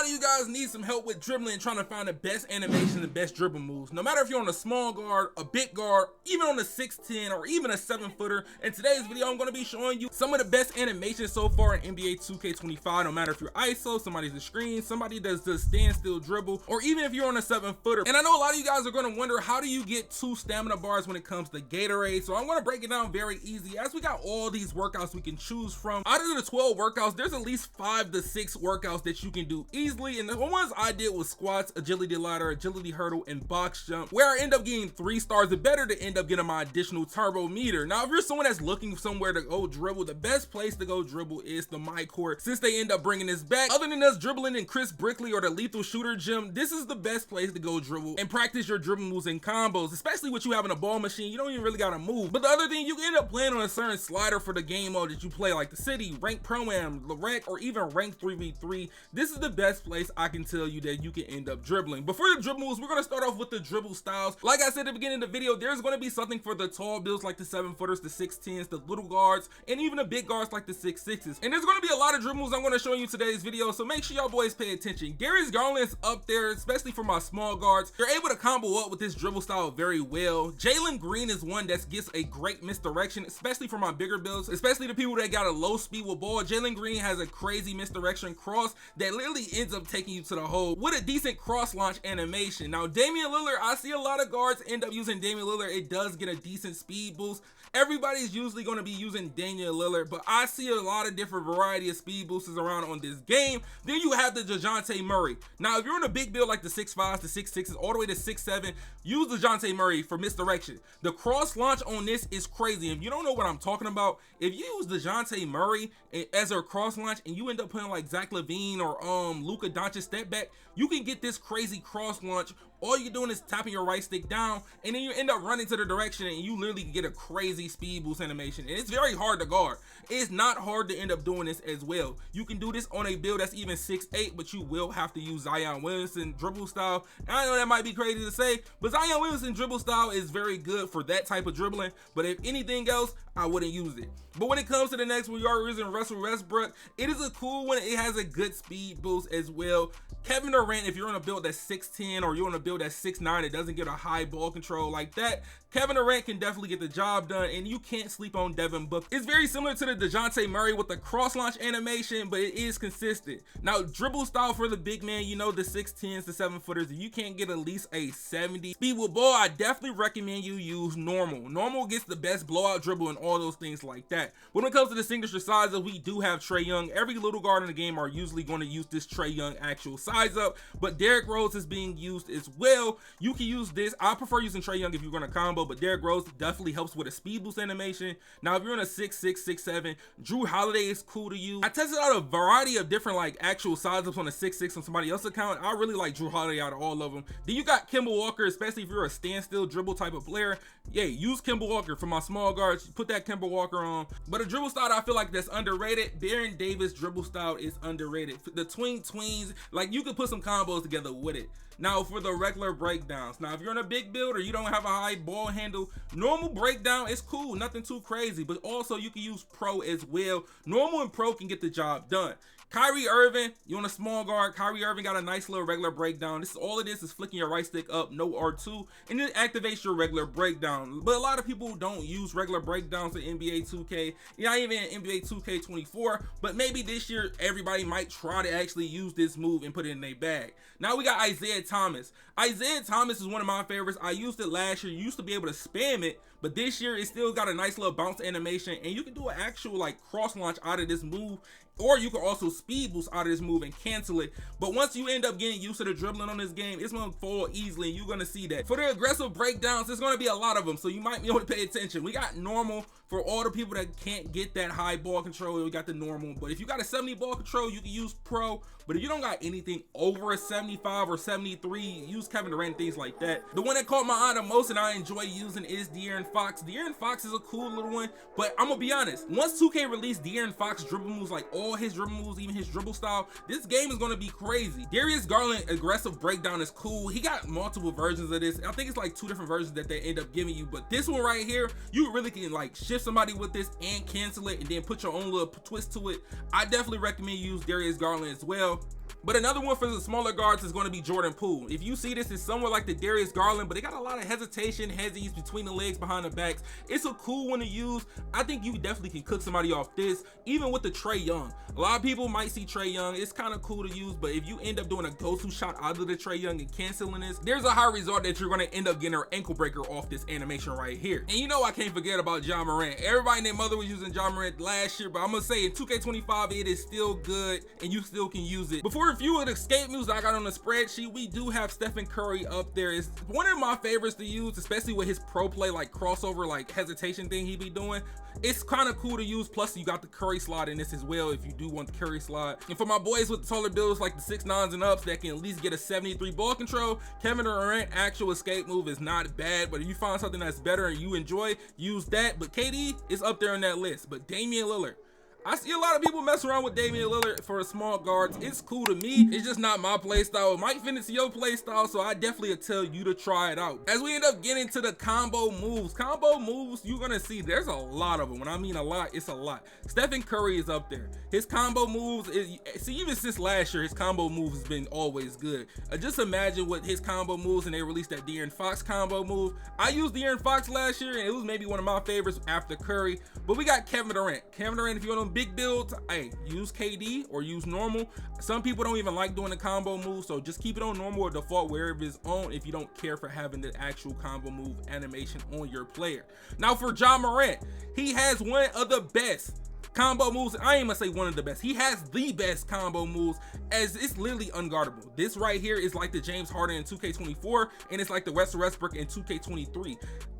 of you guys need some help with dribbling and trying to find the best animation and best dribble moves. No matter if you're on a small guard, a big guard, even on a 6'10", or even a 7-footer, in today's video I'm going to be showing you some of the best animations so far in NBA 2K25. No matter if you're ISO, somebody's a screen, somebody does the standstill dribble, or even if you're on a 7-footer. And I know a lot of you guys are going to wonder, how do you get 2 stamina bars when it comes to Gatorade? So I'm going to break it down very easy, as we got all these workouts we can choose from. Out of the 12 workouts, there's at least 5 to 6 workouts that you can do easily, and the ones I did was squats, agility ladder, agility hurdle, and box jump, where I end up getting 3 stars. It better to end up getting my additional turbo meter. Now if you're someone that's looking somewhere to go dribble, the best place to go dribble is the My Court, since they end up bringing this back. Other than us dribbling in Chris Brickley or the Lethal Shooter gym, this is the best place to go dribble and practice your dribble moves and combos, especially with you having a ball machine. You don't even really gotta move. But the other thing, you can end up playing on a certain slider for the game mode that you play, like the City, Rank Pro-Am, Lorec, or even Rank 3v3. This is the best place I can tell you that you can end up dribbling. But for the dribble moves, we're going to start off with the dribble styles. Like I said at the beginning of the video, there's going to be something for the tall builds like the 7-footers, the 6'10s, the little guards, and even the big guards like the 6'6s. And there's going to be a lot of dribble moves I'm going to show you in today's video, so make sure y'all boys pay attention. Darius Garland's up there, especially for my small guards. You're able to combo up with this dribble style very well. Jalen Green is one that gets a great misdirection, especially for my bigger builds, especially the people that got a low speed with ball. Jalen Green has a crazy misdirection cross that literally ends up taking you to the hole with a decent cross launch animation. Now Damian Lillard, I see a lot of guards end up using Damian Lillard. It does get a decent speed boost. Everybody's usually going to be using Damian Lillard, but I see a lot of different variety of speed boosters around on this game. Then you have the DeJounte Murray. Now if you're in a big build like the 6'5s, the 6'6s, all the way to 6'7", use DeJounte Murray for misdirection. The cross launch on this is crazy. If you don't know what I'm talking about, if you use DeJounte Murray as a cross launch and you end up putting like Zach LaVine or Luka Doncic step back, you can get this crazy cross launch. All you're doing is tapping your right stick down, and then you end up running to the direction, and you literally get a crazy speed boost animation. And it's very hard to guard. It's not hard to end up doing this as well. You can do this on a build that's even 6'8", but you will have to use Zion Williamson dribble style. And I know that might be crazy to say, but Zion Williamson dribble style is very good for that type of dribbling. But if anything else, I wouldn't use it. But when it comes to the next one, you are using Russell Westbrook. It is a cool one. It has a good speed boost as well. Kevin Durant, if you're on a build that's 6'10", or you're on a build that's 6'9", it doesn't get a high ball control like that, Kevin Durant can definitely get the job done, and you can't sleep on Devin Booker. It's very similar to the DeJounte Murray with the cross launch animation, but it is consistent. Now dribble style for the big man, you know, the 6'10s, the 7-footers, if you can't get at least a 70 speed with ball, I definitely recommend you use normal. Normal gets the best blowout dribble and all those things like that. When it comes to the signature sizes, we do have Trae Young. Every little guard in the game are usually going to use this Trae Young actual size up, but Derrick Rose is being used as well. You can use this. I prefer using Trae Young if you're going to combo, but Derrick Rose definitely helps with a speed boost animation. Now if you're in a 6'6", 6'7", Drew Holiday is cool to use. I tested out a variety of different like actual size ups on a 6'6" on somebody else's account. I really like Drew Holiday out of all of them. Then you got Kemba Walker, especially if you're a standstill dribble type of player. Yeah, use Kemba Walker. For my small guards, put that Kemba Walker on. But a dribble style I feel like that's underrated, Baron Davis dribble style is underrated. The tweens, like you could put some combos together with it. Now for the regular breakdowns, now if you're in a big build or you don't have a high ball handle, normal breakdown is cool, nothing too crazy, but also you can use pro as well. Normal and pro can get the job done. Kyrie Irving, you on a small guard, Kyrie Irving got a nice little regular breakdown. This is all it is flicking your right stick up, no R2, and it activates your regular breakdown. But a lot of people don't use regular breakdowns in NBA 2K, not even in NBA 2K24, but maybe this year everybody might try to actually use this move and put it in their bag. Now we got Isaiah Thomas. Isaiah Thomas is one of my favorites. I used it last year, used to be able to spam it, but this year it still got a nice little bounce animation, and you can do an actual like cross launch out of this move, or you can also speed boost out of this move and cancel it. But once you end up getting used to the dribbling on this game, it's gonna fall easily, and you're gonna see that. For the aggressive breakdowns, there's gonna be a lot of them, so you might be able to pay attention. We got normal for all the people that can't get that high ball control. We got the normal, but if you got a 70 ball control, you can use pro. But if you don't got anything over a 75 or 73, use Kevin Durant, things like that. The one that caught my eye the most and I enjoy using is De'Aaron Fox. De'Aaron Fox is a cool little one, but I'm gonna be honest, once 2K released De'Aaron Fox dribble moves, like all his dribble moves, even his dribble style, this game is gonna be crazy. Darius Garland aggressive breakdown is cool. He got multiple versions of this. I think it's like 2 different versions that they end up giving you, but this one right here, you really can like shift somebody with this and cancel it and then put your own little twist to it. I definitely recommend you use Darius Garland as well. But another one for the smaller guards is going to be Jordan Poole. If you see this, it's somewhat like the Darius Garland, but they got a lot of hesitation, HESIs between the legs, behind the backs. It's a cool one to use. I think you definitely can cook somebody off this, even with the Trae Young. A lot of people might see Trae Young. It's kind of cool to use, but if you end up doing a go-to shot out of the Trae Young and canceling this, there's a high result that you're going to end up getting an ankle breaker off this animation right here. And you know I can't forget about Ja Morant. Everybody and their mother was using Ja Morant last year, but I'm going to say in 2K25, it is still good and you still can use it. Before a few of the escape moves I got on the spreadsheet, we do have Stephen Curry up there. It's one of my favorites to use, especially with his pro play, like crossover, like hesitation thing he be doing. It's kind of cool to use. Plus you got the Curry slide in this as well if you do want the Curry slide. And for my boys with the taller builds like the 6'9s and ups that can at least get a 73 ball control, Kevin Durant actual escape move is not bad, but if you find something that's better and you enjoy, use that. But KD is up there on that list. But Damian Lillard, I see a lot of people mess around with Damian Lillard for small guards. It's cool to me. It's just not my play style. It might fit into your play style, so I definitely would tell you to try it out. As we end up getting to the combo moves, you're gonna see there's a lot of them. When I mean a lot, it's a lot. Stephen Curry is up there. His combo moves, even since last year, his combo moves has been always good. Just imagine what his combo moves, and they released that De'Aaron Fox combo move. I used De'Aaron Fox last year, and it was maybe one of my favorites after Curry. But we got Kevin Durant. Kevin Durant, if you're on big builds, hey, use KD or use normal. Some people don't even like doing the combo move, so just keep it on normal or default wherever it's on if you don't care for having the actual combo move animation on your player. Now for Ja Morant, he has one of the best combo moves. I ain't gonna say one of the best. He has the best combo moves, as it's literally unguardable. This right here is like the James Harden in 2K24, and it's like the Russell Westbrook in 2K23.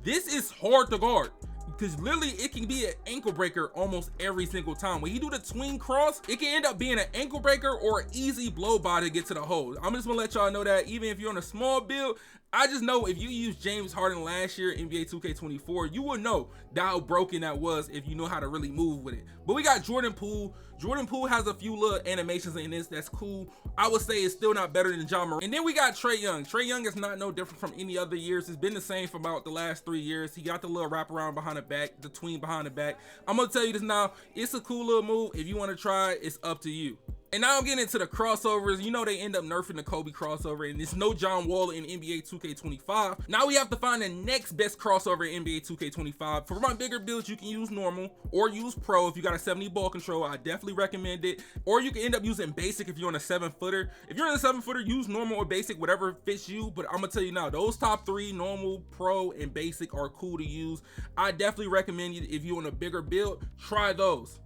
This is hard to guard, because literally it can be an ankle breaker almost every single time. When you do the tween cross, it can end up being an ankle breaker or an easy blow by to get to the hole. I'm just gonna let y'all know that even if you're on a small build, I just know if you used James Harden last year in NBA 2K24, you will know how broken that was if you know how to really move with it. But we got Jordan Poole. Jordan Poole has a few little animations in this that's cool. I would say it's still not better than Ja Morant. And then we got Trae Young. Trae Young is not no different from any other years. It's been the same for about the last 3 years. He got the little wraparound behind the back, the tween behind the back. I'm gonna tell you this now, it's a cool little move. If you want to try it, it's up to you. And now I'm getting into the crossovers. You know they end up nerfing the Kobe crossover, and it's no John Wall in NBA 2K25. Now we have to find the next best crossover in NBA 2K25. For my bigger builds, you can use normal or use pro. If you got a 70 ball control, I definitely recommend it. Or you can end up using basic if you're on a 7-footer. If you're on a 7-footer, use normal or basic, whatever fits you. But I'm gonna tell you now, those top 3, normal, pro, and basic, are cool to use. I definitely recommend you, if you're on a bigger build, try those.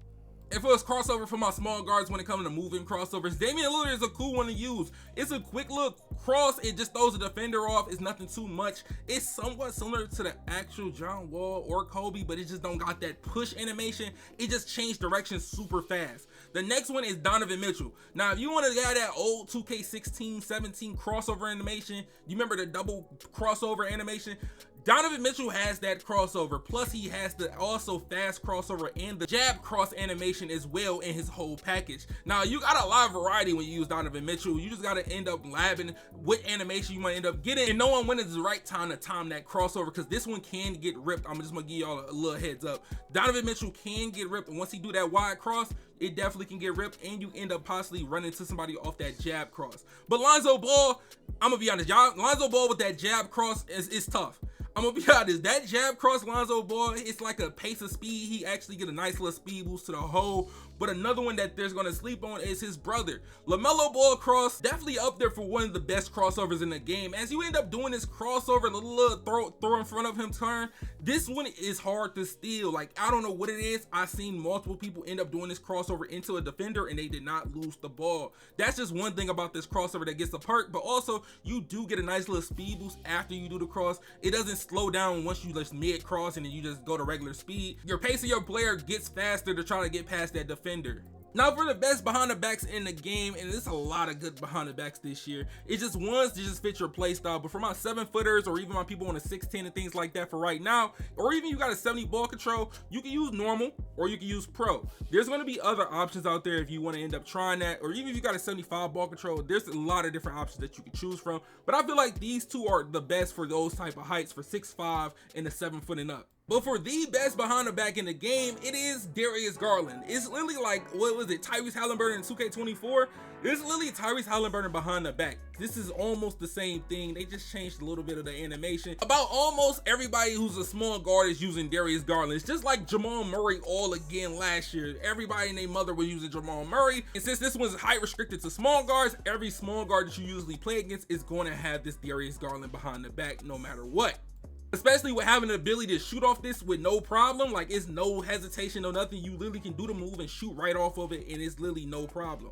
And for this crossover for my small guards, when it comes to moving crossovers, Damian Lillard is a cool one to use. It's a quick little cross. It just throws the defender off. It's nothing too much. It's somewhat similar to the actual John Wall or Kobe, but it just don't got that push animation. It just changed direction super fast. The next one is Donovan Mitchell. Now, if you want to get that old 2K16, 17 crossover animation, you remember the double crossover animation? Donovan Mitchell has that crossover, plus he has the also fast crossover and the jab cross animation as well in his whole package. Now you got a lot of variety when you use Donovan Mitchell. You just got to end up labbing what animation you might end up getting and knowing when is the right time to time that crossover, because this one can get ripped. I'm just gonna give y'all a little heads up. Donovan Mitchell can get ripped, and once he do that wide cross, it definitely can get ripped, and you end up possibly running into somebody off that jab cross. But Lonzo Ball, I'm gonna be honest, y'all, Lonzo Ball with that jab cross is tough. I'm gonna be honest, that jab cross Lonzo Ball, it's like a pace of speed. He actually get a nice little speed boost to the hole. But another one that there's gonna sleep on is his brother. LaMelo Ball cross, definitely up there for one of the best crossovers in the game. As you end up doing this crossover, the little throw in front of him turn, this one is hard to steal. Like, I don't know what it is. I've seen multiple people end up doing this crossover into a defender and they did not lose the ball. That's just one thing about this crossover that gets the perk, but also you do get a nice little speed boost after you do the cross. It doesn't slow down once you just mid cross and then you just go to regular speed. Your pace of your player gets faster to try to get past that defender. Now for the best behind the backs in the game, and there's a lot of good behind the backs this year. It's just ones to just fit your play style. But for my 7-footers or even my people on a 6'10" and things like that for right now, or even you got a 70 ball control, you can use normal or you can use pro. There's going to be other options out there if you want to end up trying that, or even if you got a 75 ball control, there's a lot of different options that you can choose from. But I feel like these two are the best for those type of heights, for 6'5" and the 7 foot and up. But for the best behind the back in the game, it is Darius Garland. It's literally like, what was it, Tyrese Halliburton in 2K24? It's literally Tyrese Halliburton behind the back. This is almost the same thing. They just changed a little bit of the animation. About almost everybody who's a small guard is using Darius Garland. It's just like Jamal Murray all again last year. Everybody and their mother was using Jamal Murray. And since this one's height restricted to small guards, every small guard that you usually play against is going to have this Darius Garland behind the back no matter what. Especially with having the ability to shoot off this with no problem, like it's no hesitation, no nothing. You literally can do the move and shoot right off of it, and it's literally no problem.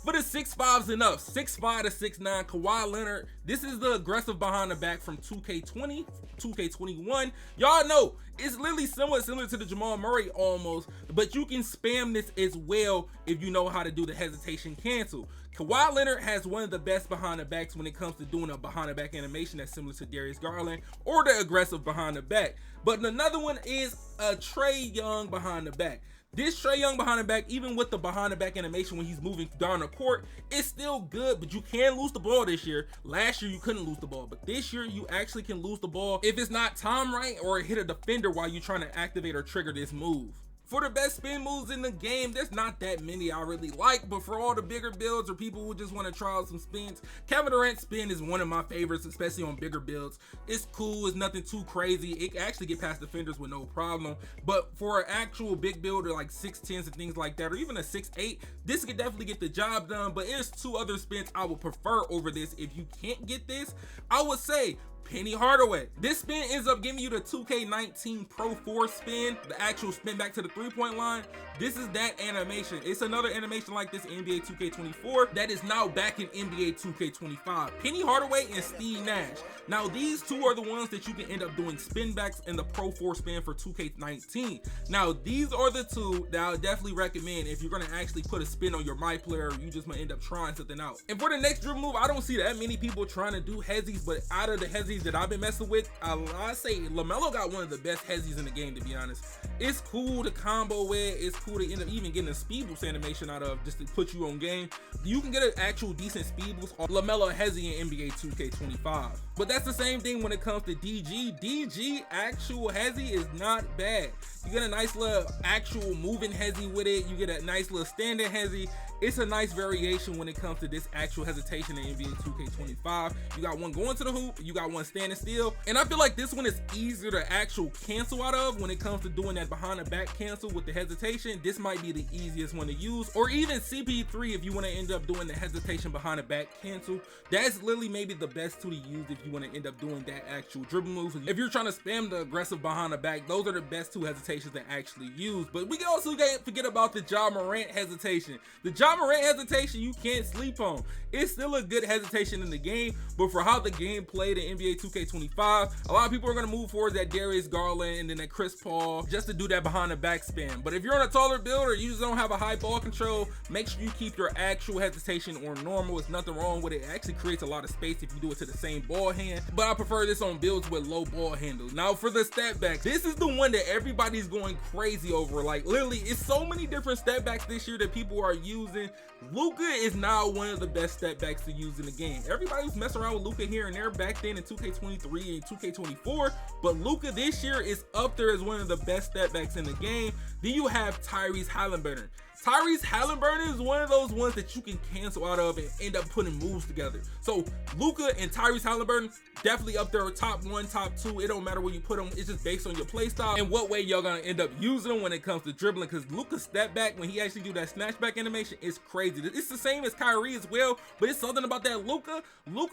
For the 6'5's and up, 6'5 to 6'9, Kawhi Leonard, this is the aggressive behind the back from 2K20, 2K21. Y'all know, it's literally somewhat similar to the Jamal Murray almost, but you can spam this as well if you know how to do the hesitation cancel. Kawhi Leonard has one of the best behind the backs when it comes to doing a behind the back animation that's similar to Darius Garland or the aggressive behind the back. But another one is a Trae Young behind the back. This Trae Young behind the back, even with the behind the back animation when he's moving down the court, it's still good, but you can lose the ball this year. Last year you couldn't lose the ball, but this year you actually can lose the ball if it's not timed right or hit a defender while you're trying to activate or trigger this move. For the best spin moves in the game, there's not that many I really like, but for all the bigger builds or people who just want to try out some spins, Kevin Durant's spin is one of my favorites, especially on bigger builds. It's cool, it's nothing too crazy. It can actually get past defenders with no problem, but for an actual big builder like 6'10s and things like that, or even a 6'8, this could definitely get the job done. But there's two other spins I would prefer over this. If you can't get this, I would say Penny Hardaway. This spin ends up giving you the 2K19 Pro 4 spin, the actual spin back to the 3-point line. This is that animation. It's another animation like this in NBA 2K24 that is now back in NBA 2K25. Penny Hardaway and Steve Nash. Now these two are the ones that you can end up doing spin backs in the Pro 4 spin for 2K19. Now these are the two that I would definitely recommend if you're going to actually put a spin on your My Player, or you just might end up trying something out. And for the next dribble move, I don't see that many people trying to do HESIs, but out of the HESIs that I've been messing with, I say LaMelo got one of the best HESIs in the game, to be honest. It's cool to combo with, it's cool to end up even getting a speed boost animation out of, just to put you on game. You can get an actual decent speed boost on LaMelo HESI in NBA 2K25. But that's the same thing when it comes to DG. DG actual HESI is not bad. You get a nice little actual moving HESI with it. You get a nice little standard HESI. It's a nice variation when it comes to this actual hesitation in NBA 2K25. You got one going to the hoop, you got one standing still, and I feel like this one is easier to actual cancel out of when it comes to doing that behind the back cancel with the hesitation. This might be the easiest one to use, or even CP3 if you want to end up doing the hesitation behind the back cancel. That's literally maybe the best two to use if you want to end up doing that actual dribble move. If you're trying to spam the aggressive behind the back, those are the best two hesitations to actually use. But we can also forget about the Ja Morant hesitation. The Ja Morant hesitation you can't sleep on. It's still a good hesitation in the game, but for how the game played in NBA 2K25, a lot of people are going to move towards that Darius Garland and then that Chris Paul just to do that behind the back spin. But if you're on a taller build or you just don't have a high ball control, make sure you keep your actual hesitation on normal. There's nothing wrong with it. It actually creates a lot of space if you do it to the same ball hand, but I prefer this on builds with low ball handles. Now for the step back, this is the one that everybody's going crazy over. Like literally, it's so many different step backs this year that people are using. Luka is now one of the best step backs to use in the game. Everybody was messing around with Luka here and there back then in 2K23 and 2K24, but Luka this year is up there as one of the best step backs in the game. Then you have Tyrese Halliburton. Tyrese Halliburton is one of those ones that you can cancel out of and end up putting moves together. So Luka and Tyrese Halliburton definitely up there, top 1, top 2. It don't matter where you put them. It's just based on your play style and what way y'all gonna end up using them when it comes to dribbling. Because Luka's step back, when he actually do that snatch back animation, is crazy. It's the same as Kyrie as well, but it's something about that Luka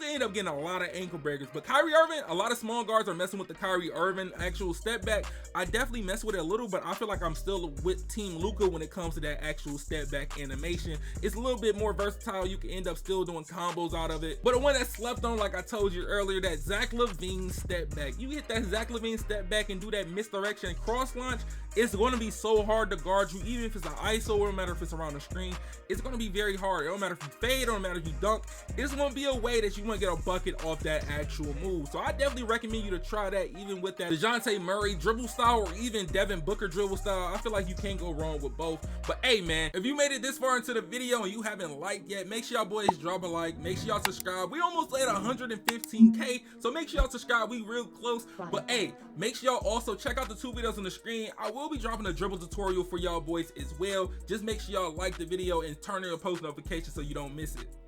end up getting a lot of ankle breakers. But Kyrie Irving, a lot of small guards are messing with the Kyrie Irving actual step back. I definitely mess with it a little, but I feel like I'm still with Team Luka when it comes to that actual step back animation. It's a little bit more versatile. You can end up still doing combos out of it. But the one that slept on, like I told you earlier, that Zach LaVine step back. You hit that Zach LaVine step back and do that misdirection cross launch, it's going to be so hard to guard you. Even if it's an ISO, or no matter if it's around the screen, it's going to be very hard. It don't matter if you fade, it don't matter if you dunk. It's going to be a way that you want to get a bucket off that actual move. So I definitely recommend you to try that, even with that DeJounte Murray dribble style or even Devin Booker dribble style. I feel like you can't go wrong with both. But hey man, man, if you made it this far into the video and you haven't liked yet, make sure y'all boys drop a like, make sure y'all subscribe. We almost at 115K, so make sure y'all subscribe. We real close. But hey, make sure y'all also check out the 2 videos on the screen. I will be dropping a dribble tutorial for y'all boys as well. Just make sure y'all like the video and turn on your post notifications so you don't miss it.